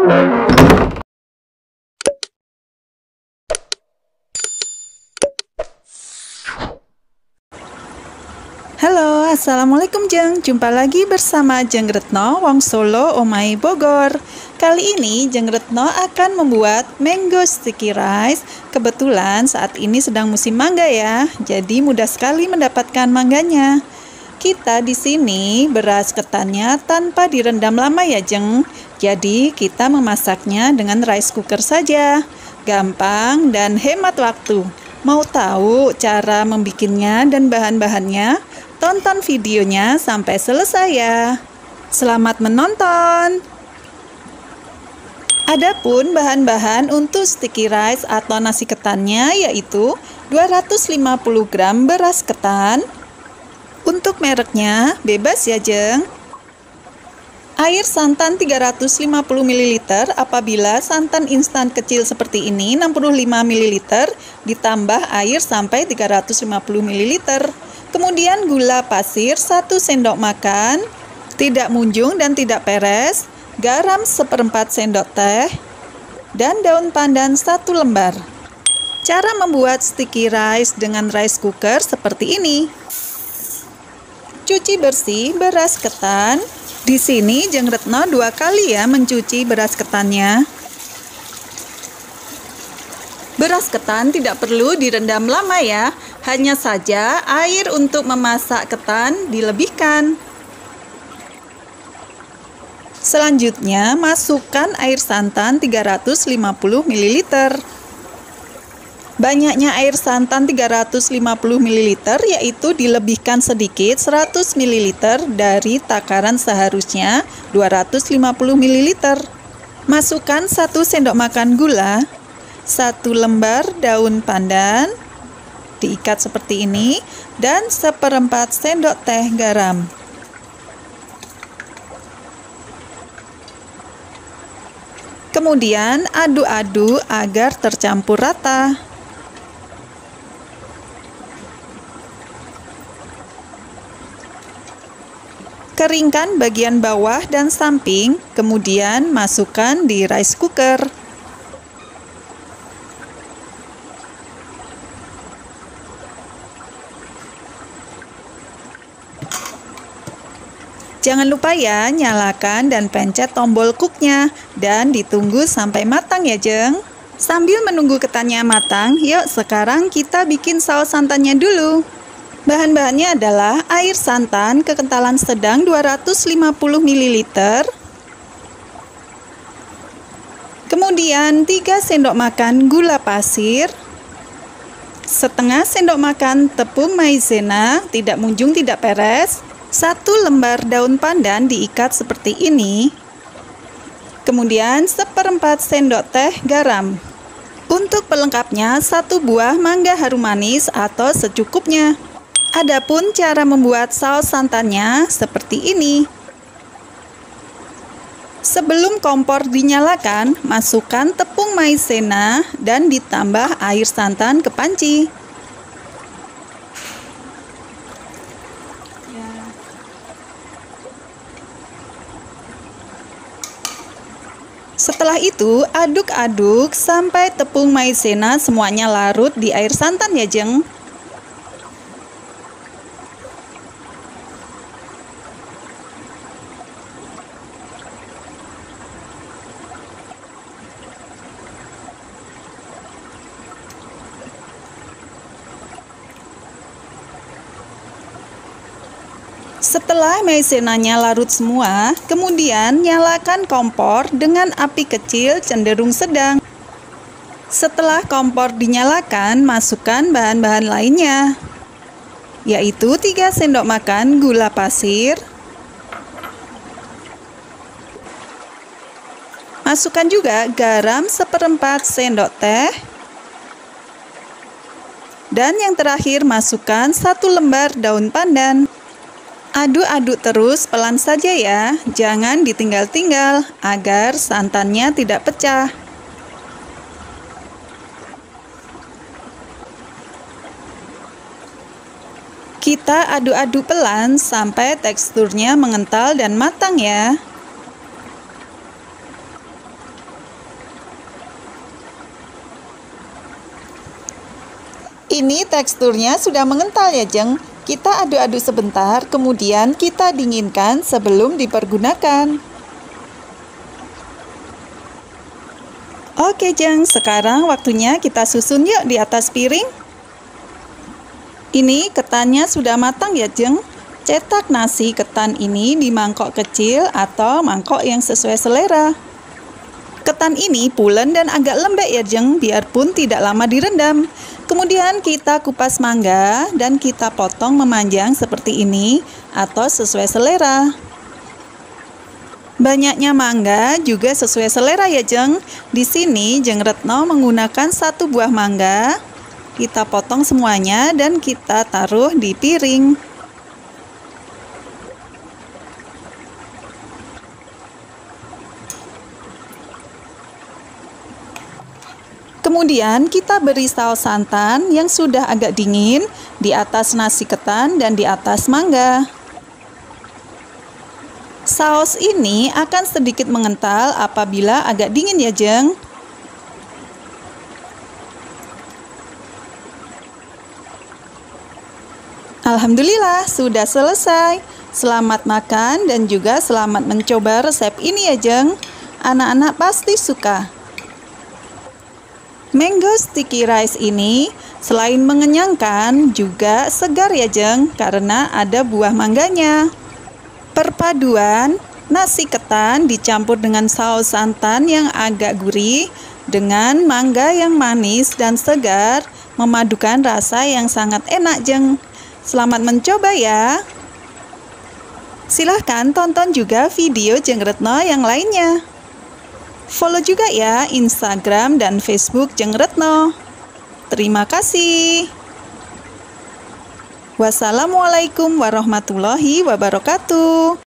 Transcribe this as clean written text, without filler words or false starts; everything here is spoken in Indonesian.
Halo, assalamualaikum Jeng. Jumpa lagi bersama Jeng Retno, Wong Solo, Omai Bogor. Kali ini Jeng Retno akan membuat mango sticky rice. Kebetulan saat ini sedang musim mangga ya, jadi mudah sekali mendapatkan mangganya. Kita di sini beras ketannya tanpa direndam lama ya Jeng. Jadi kita memasaknya dengan rice cooker saja. Gampang dan hemat waktu. Mau tahu cara membikinnya dan bahan-bahannya? Tonton videonya sampai selesai ya. Selamat menonton. Adapun bahan-bahan untuk sticky rice atau nasi ketannya yaitu 250 gram beras ketan. Untuk mereknya bebas ya Jeng. Air santan 350 ml apabila santan instan kecil seperti ini 65 ml ditambah air sampai 350 ml. Kemudian gula pasir 1 sendok makan, tidak munjung dan tidak peres, garam 1/4 sendok teh, dan daun pandan 1 lembar. Cara membuat sticky rice dengan rice cooker seperti ini. Cuci bersih beras ketan. Di sini Jeng Retno 2 kali ya mencuci beras ketannya. Beras ketan tidak perlu direndam lama ya, hanya saja air untuk memasak ketan dilebihkan. Selanjutnya masukkan air santan 350 ml. Banyaknya air santan 350 ml yaitu dilebihkan sedikit 100 ml dari takaran seharusnya 250 ml. Masukkan 1 sendok makan gula, 1 lembar daun pandan, diikat seperti ini, dan 1/4 sendok teh garam. Kemudian aduk-aduk agar tercampur rata. Keringkan bagian bawah dan samping, kemudian masukkan di rice cooker. Jangan lupa ya, nyalakan dan pencet tombol cooknya dan ditunggu sampai matang ya Jeng. Sambil menunggu ketannya matang, yuk sekarang kita bikin saus santannya dulu. Bahan-bahannya adalah air santan kekentalan sedang 250 ml, kemudian 3 sendok makan gula pasir, setengah sendok makan tepung maizena, tidak munjung tidak peres, 1 lembar daun pandan diikat seperti ini, kemudian 1/4 sendok teh garam. Untuk pelengkapnya 1 buah mangga harum manis atau secukupnya. Adapun cara membuat saus santannya seperti ini. Sebelum kompor dinyalakan, masukkan tepung maizena dan ditambah air santan ke panci. Setelah itu, aduk-aduk sampai tepung maizena semuanya larut di air santan ya Jeng. Setelah maizenanya larut semua, kemudian nyalakan kompor dengan api kecil cenderung sedang. Setelah kompor dinyalakan, masukkan bahan-bahan lainnya, yaitu 3 sendok makan gula pasir. Masukkan juga garam 1/4 sendok teh. Dan yang terakhir masukkan 1 lembar daun pandan. Aduk-aduk terus pelan saja ya, jangan ditinggal-tinggal agar santannya tidak pecah. Kita aduk-aduk pelan sampai teksturnya mengental dan matang ya. Ini teksturnya sudah mengental ya, Jeng. Kita aduk-aduk sebentar, kemudian kita dinginkan sebelum dipergunakan. Oke, Jeng, sekarang waktunya kita susun yuk di atas piring. Ini ketannya sudah matang ya, Jeng. Cetak nasi ketan ini di mangkok kecil atau mangkok yang sesuai selera. Ketan ini pulen dan agak lembek ya, Jeng, biarpun tidak lama direndam. Kemudian kita kupas mangga dan kita potong memanjang seperti ini atau sesuai selera. Banyaknya mangga juga sesuai selera ya, Jeng. Di sini Jeng Retno menggunakan 1 buah mangga. Kita potong semuanya dan kita taruh di piring. Kemudian kita beri saus santan yang sudah agak dingin di atas nasi ketan dan di atas mangga. Saus ini akan sedikit mengental apabila agak dingin ya, Jeng. Alhamdulillah, sudah selesai. Selamat makan dan juga selamat mencoba resep ini ya, Jeng. Anak-anak pasti suka. Mango sticky rice ini selain mengenyangkan juga segar ya, Jeng, karena ada buah mangganya. Perpaduan nasi ketan dicampur dengan saus santan yang agak gurih dengan mangga yang manis dan segar memadukan rasa yang sangat enak, Jeng. Selamat mencoba ya. Silahkan tonton juga video Jeng Retno yang lainnya. Follow juga ya Instagram dan Facebook Jeng Retno. Terima kasih. Wassalamualaikum warahmatullahi wabarakatuh.